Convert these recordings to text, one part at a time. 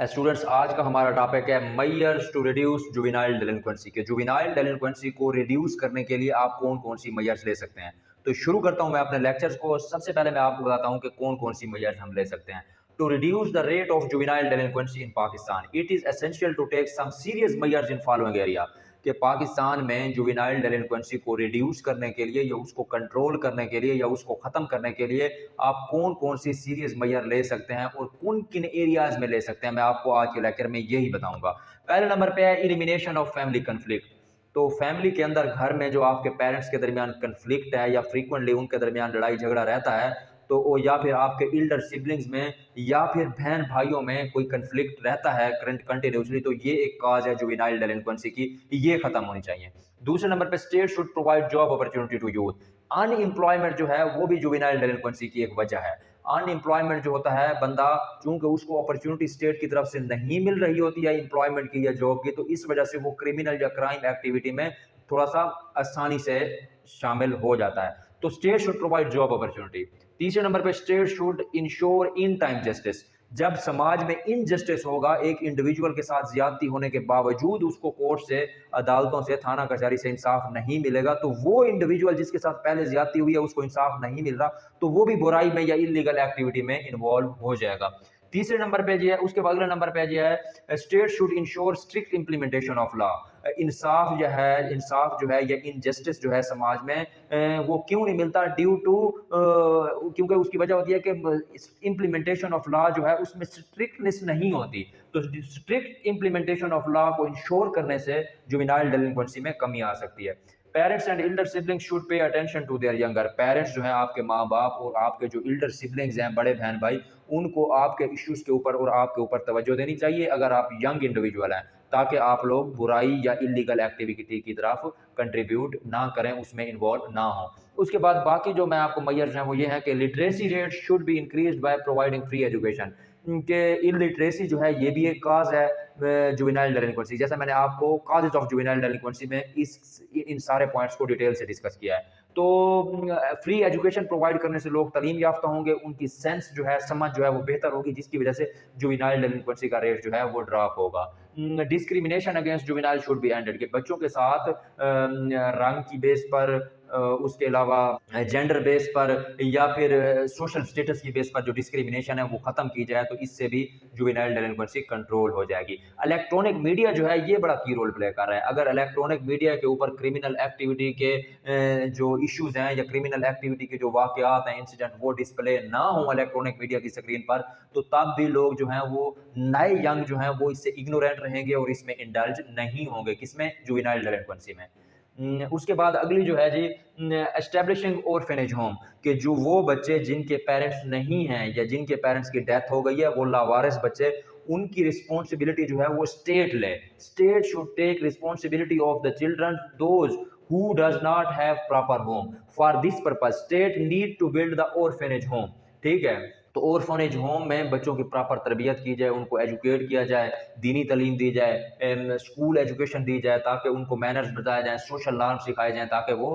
Students, आज का हमारा टॉपिक है मेजर्स टू रिड्यूस जुवेनाइल डेलिंक्वेंसी के जुवेनाइल डेलिंक्वेंसी को रिड्यूस करने के लिए आप कौन कौन सी मेजर्स ले सकते हैं। तो शुरू करता हूं मैं अपने लेक्चर्स को। सबसे पहले मैं आपको बताता हूं कि कौन कौन सी मेजर्स हम ले सकते हैं to reduce the rate of juvenile delinquency in Pakistan. It is essential to take some serious measures in following area. कि पाकिस्तान में जुवेनाइल डेलिंक्वेंसी को रिड्यूस करने के लिए या उसको कंट्रोल करने के लिए या उसको ख़त्म करने के लिए आप कौन कौन सी सीरियस मेजर ले सकते हैं और किन किन एरियाज में ले सकते हैं, मैं आपको आज के लेक्चर में यही बताऊंगा। पहले नंबर पे है एलिमिनेशन ऑफ फैमिली कन्फ्लिक्ट। तो फैमिली के अंदर, घर में जो आपके पेरेंट्स के दरमियान कन्फ्लिक्ट है या फ्रीक्वेंटली उनके दरमियान लड़ाई झगड़ा रहता है, तो वो या फिर आपके इल्डर सिबलिंग्स में या फिर बहन भाइयों में कोई कन्फ्लिक्ट रहता है कंटिन्यूसली, तो ये एक काज है जुवेनाइल डेलिंक्वेंसी की, ये खत्म होनी चाहिए। दूसरे नंबर पे state should provide job opportunity to youth. Unemployment जो है वो भी जुवेनाइल डेलिंक्वेंसी की एक वजह है। अनएम्प्लॉयमेंट जो होता है, बंदा चूंकि उसको अपॉर्चुनिटी स्टेट की तरफ से नहीं मिल रही होती है एम्प्लॉयमेंट की या जॉब की, तो इस वजह से वो क्रिमिनल या क्राइम एक्टिविटी में थोड़ा सा आसानी से शामिल हो जाता है। तो state should provide job opportunity. तीसरे नंबर पे state should ensure in time justice. जब समाज में इनजस्टिस होगा, एक इंडिविजुअल के साथ ज्यादती होने के बावजूद उसको कोर्ट से, अदालतों से, थाना कचहरी से इंसाफ नहीं मिलेगा, तो वो इंडिविजुअल जिसके साथ पहले ज्यादती हुई है उसको इंसाफ नहीं मिल रहा, तो वो भी बुराई में या इलीगल एक्टिविटी में इन्वॉल्व हो जाएगा। तीसरे नंबर पे जो है, उसके अगले नंबर पे जो है state should ensure strict implementation of law. इंसाफ जो है या इनजस्टिस जो है समाज में वो क्यों नहीं मिलता, ड्यू टू क्योंकि उसकी वजह होती है कि इम्प्लीमेंटेशन ऑफ लॉ जो है उसमें स्ट्रिक्टनेस नहीं होती। तो स्ट्रिक्ट इम्प्लीमेंटेशन ऑफ लॉ को इंश्योर करने से जुवेनाइल डेलिंक्वेंसी में कमी आ सकती है। Parents and elder siblings should pay attention to their younger. Parents जो है आपके माँ बाप और आपके जो इल्डर सिबलिंग्स हैं, बड़े बहन भाई, उनको आपके इश्यूज के ऊपर और आपके ऊपर तवज्जो देनी चाहिए अगर आप यंग इंडिविजुअल हैं, ताकि आप लोग बुराई या इलीगल एक्टिविटी की तरफ कंट्रीब्यूट ना करें, उसमें इन्वॉल्व ना हो। उसके बाद बाकी जो मैं आपको मेजर्स हैं वो ये है कि literacy rate should be increased by providing free education. कि इलिटरेसी जो है ये भी एक काज है जुवेनाइल डेलिंक्वेंसी। जैसा मैंने आपको काजेज ऑफ जुवेनाइल डेलिंक्वेंसी में इन सारे पॉइंट्स को डिटेल से डिस्कस किया है। तो फ्री एजुकेशन प्रोवाइड करने से लोग तालीम याफ्ता होंगे, उनकी सेंस जो है, समझ जो है वो बेहतर होगी, जिसकी वजह से जुवेनाइल डेलिंक्वेंसी का रेट जो है वो ड्रॉप होगा। Discrimination against juvenile should be ended. कि बच्चों के साथ रंग की बेस पर, उसके अलावा जेंडर बेस पर या फिर सोशल स्टेटस की बेस पर जो डिस्क्रिमिनेशन है वो खत्म की जाए, तो इससे भी जुवेनाइल डेलिंक्वेंसी कंट्रोल हो जाएगी। इलेक्ट्रॉनिक मीडिया जो है ये बड़ा की रोल प्ले कर रहा है। अगर इलेक्ट्रॉनिक मीडिया के ऊपर क्रिमिनल एक्टिविटी के जो इश्यूज हैं या क्रिमिनल एक्टिविटी के जो वाकयात हैं, इंसिडेंट, वो डिस्प्ले ना हो इलेक्ट्रॉनिक मीडिया की स्क्रीन पर, तो तब भी लोग जो हैं वो, नए यंग जो हैं वो इससे इग्नोरेंट रहेंगे और इसमें इंडल्ज नहीं होंगे, किसमें, जुवेनाइल डेलिंक्वेंसी में। उसके बाद अगली जो है जी, एस्टेब्लिशिंग ऑर्फेनेज होम। कि जो वो बच्चे जिनके पेरेंट्स नहीं हैं या जिनके पेरेंट्स की डेथ हो गई है, वो लावारिस बच्चे, उनकी रिस्पॉन्सिबिलिटी जो है वो स्टेट ले। State should take responsibility of the children those who does not have proper home. For this purpose state need to build the orphanage home। ठीक है, तो ऑर्फनेज होम में बच्चों की प्रॉपर तरबियत की जाए, उनको एजुकेट किया जाए, दीनी तालीम दी जाए, स्कूल एजुकेशन दी जाए, ताकि उनको मैनर्स बताए जाएँ, सोशल नॉर्म सिखाए जाएँ, ताकि वो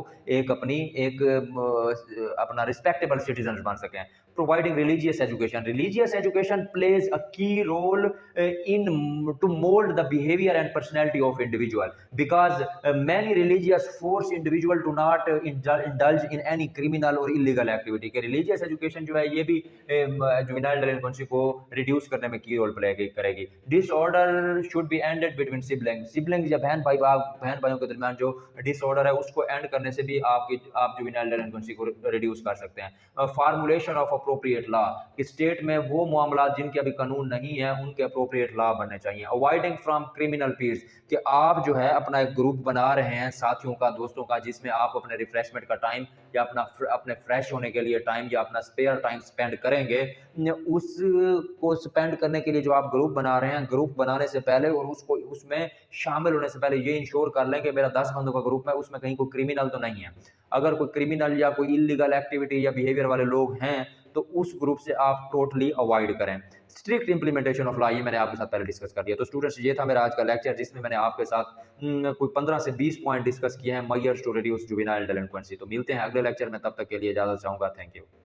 अपना रिस्पेक्टेबल सिटीजन बन सकें। Providing religious education. Religious education plays a key role in to mould the behaviour and personality of individual, because many religious force individual to not indulge in any criminal और illegal activity. के religious education जो है ये भी juvenile डेलिंक्वेंसी को reduce करने में की रोल प्ले करेगी। Disorder should be ended between siblings या बहन भाइयों के दरमियान जो डिसऑर्डर है उसको एंड करने से भी आप जुवेनाइल डेलिंक्वेंसी को रिड्यूस कर सकते हैं। Formulation of appropriate law. कि स्टेट में वो मामला जिनके अभी कानून नहीं है उनके अप्रोप्रिएट लॉ बनने चाहिए। Avoiding from criminal peers. कि आप जो है अपना एक ग्रुप बना रहे हैं साथियों का, दोस्तों का, जिसमें आप अपने रिफ्रेशमेंट का टाइम या अपने फ्रेश होने के लिए टाइम या अपना स्पेयर टाइम स्पेंड करेंगे, उसको स्पेंड करने के लिए जो आप ग्रुप बना रहे हैं, ग्रुप बनाने से पहले और उसको उसमें शामिल होने से पहले ये इंश्योर कर लें कि मेरा 10 बंदों का ग्रुप है, उसमें कहीं कोई क्रिमिनल तो नहीं है। अगर कोई क्रिमिनल या कोई इलीगल एक्टिविटी या बिहेवियर वाले लोग हैं, तो उस ग्रुप से आप टोटली अवॉइड करें। स्ट्रिक्ट इंप्लीमेंटेशन ऑफ लॉ, ये मैंने आपके साथ पहले डिस्कस कर दिया। तो स्टूडेंट्स, ये था मेरा आज का लेक्चर, जिसमें मैंने आपके साथ कोई 15 से 20 पॉइंट डिस्कस किए हैं मेजर्स टू रिड्यूस जुवेनाइल डेलिंक्वेंसी। तो मिलते हैं अगले लेक्चर में, तब तक के लिए इजाजत चाहूंगा। Thank you.